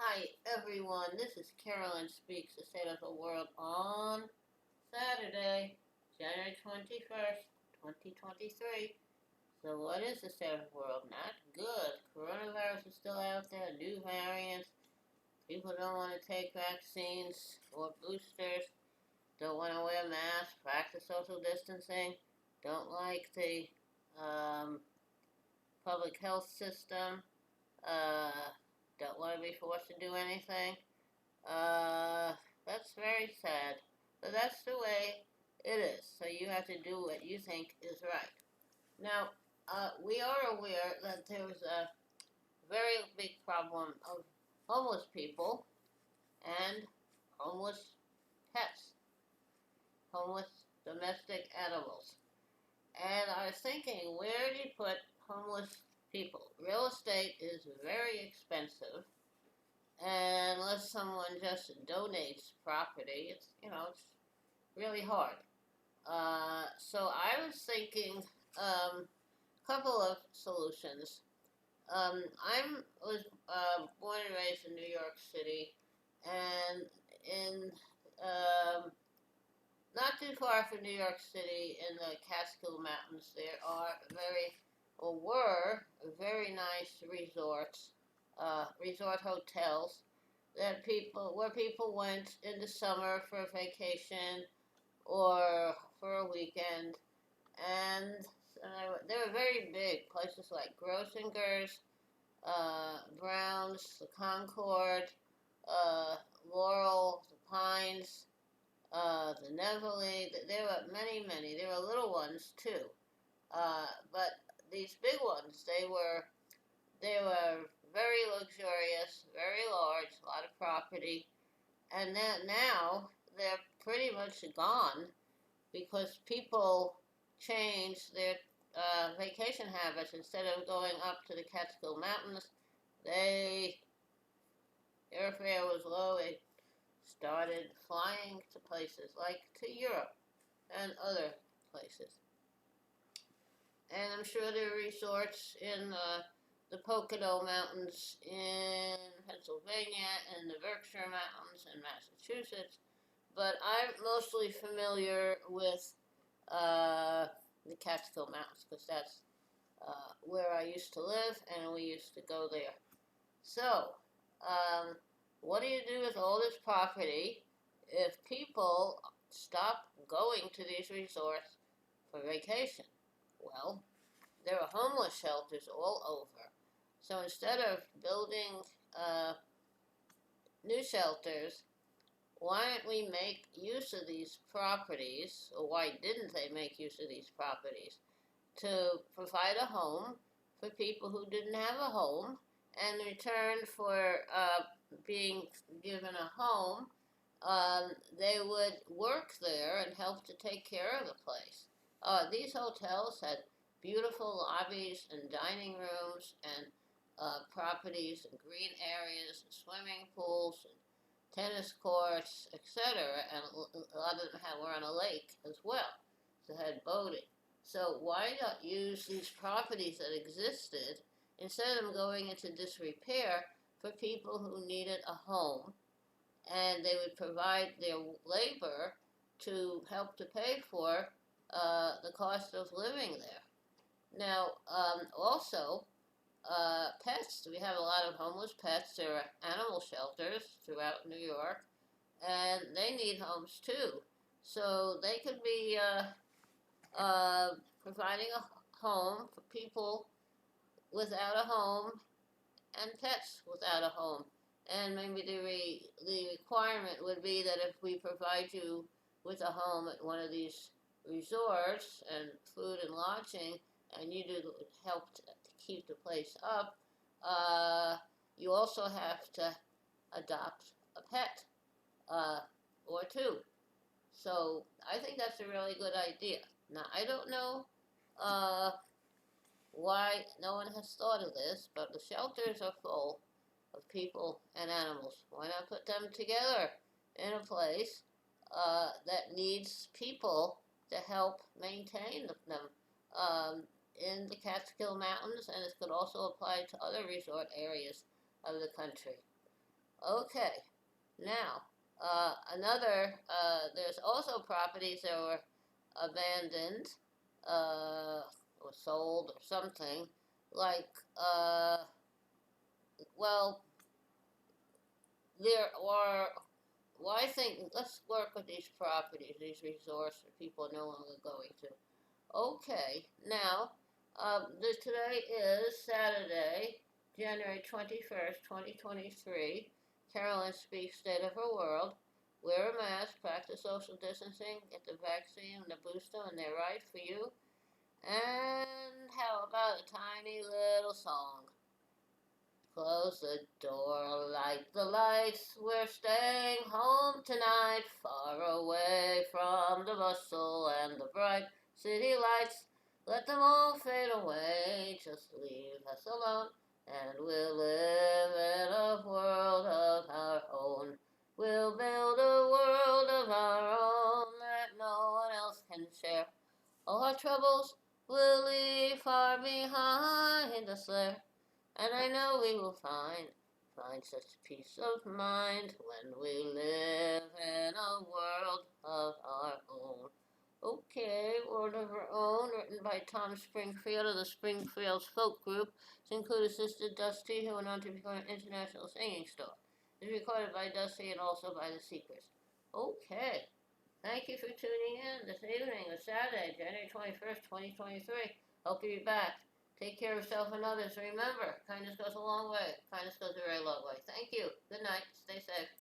Hi everyone, this is Carolyn Speaks, the State of the World on Saturday, January 21st, 2023. So what is the state of the world? Not good. Coronavirus is still out there, new variants. People don't want to take vaccines or boosters, don't want to wear masks, practice social distancing, don't like the um, public health system, uh, don't want to be forced to do anything. Uh, that's very sad. But that's the way it is. So you have to do what you think is right. Now, we are aware that there's a very big problem of homeless people and homeless pets, homeless domestic animals. And I was thinking, where do you put homeless people? Real estate is very expensive. And unless someone just donates property, it's really hard. So I was thinking a couple of solutions. I was born and raised in New York City, and in um, not too far from New York City, in the Catskill Mountains, there are were very nice resorts, resort hotels where people went in the summer for a vacation or for a weekend, and they were very big places like Grossinger's, Brown's, the Concord, Laurel, the Pines, the Nevele. There were many. There were little ones too, but these big ones, they were very luxurious, very large, a lot of property, and then now they're pretty much gone because people change their vacation habits. Instead of going up to the Catskill Mountains, they airfare was low. They started flying to places like to Europe and other places. And I'm sure there are resorts in the Pocono Mountains in Pennsylvania and the Berkshire Mountains in Massachusetts. But I'm mostly familiar with uh, the Catskill Mountains because that's where I used to live and we used to go there. So, um, what do you do with all this property if people stop going to these resorts for vacation? Well, there are homeless shelters all over. So instead of building uh, new shelters, why don't we make use of these properties, or why didn't they make use of these properties, to provide a home for people who didn't have a home, and in return for being given a home, they would work there and help to take care of the place. These hotels had beautiful lobbies and dining rooms and properties and green areas and swimming pools and tennis courts, etc. And a lot of them were on a lake as well, so they had boating. So why not use these properties that existed instead of them going into disrepair for people who needed a home, and they would provide their labor to help to pay for the cost of living there. Now, also, pets. We have a lot of homeless pets. There are animal shelters throughout New York, and they need homes too. So they could be providing a home for people without a home and pets without a home. And maybe the requirement would be that if we provide you with a home at one of these resorts and food and lodging, and you do help to keep the place up, uh, you also have to adopt a pet uh, or two. So I think that's a really good idea. Now I don't know uh, why no one has thought of this, but the shelters are full of people and animals. Why not put them together in a place that needs people to help maintain them in the Catskill Mountains, and it could also apply to other resort areas of the country. Okay, now, there's also properties that were abandoned, or sold or something, like, well, there are, well, I think, let's work with these properties, these resorts that people are no longer going to. Okay, now, today is Saturday, January 21st, 2023. Carolyn speaks State of Her World. Wear a mask, practice social distancing, get the vaccine and the booster when they're right for you. And how about a tiny little song? Close the door, light the lights. We're staying home tonight, far away from the bustle and the bright city lights. Let them all fade away, just leave us alone, and we'll live in a world of our own. We'll build a world of our own that no one else can share. All our troubles we'll leave far behind us there. And I know we will find such peace of mind when we live in a world of our own. Okay, World of Our Own, written by Tom Springfield of the Springfields Folk Group. It's included Sister Dusty, who went on to become an international singing star. It's recorded by Dusty and also by the Seekers. Okay, thank you for tuning in this evening of Saturday, January 21st, 2023. Hope you'll be back. Take care of yourself and others. Remember, kindness goes a long way. Kindness goes a very long way. Thank you. Good night. Stay safe.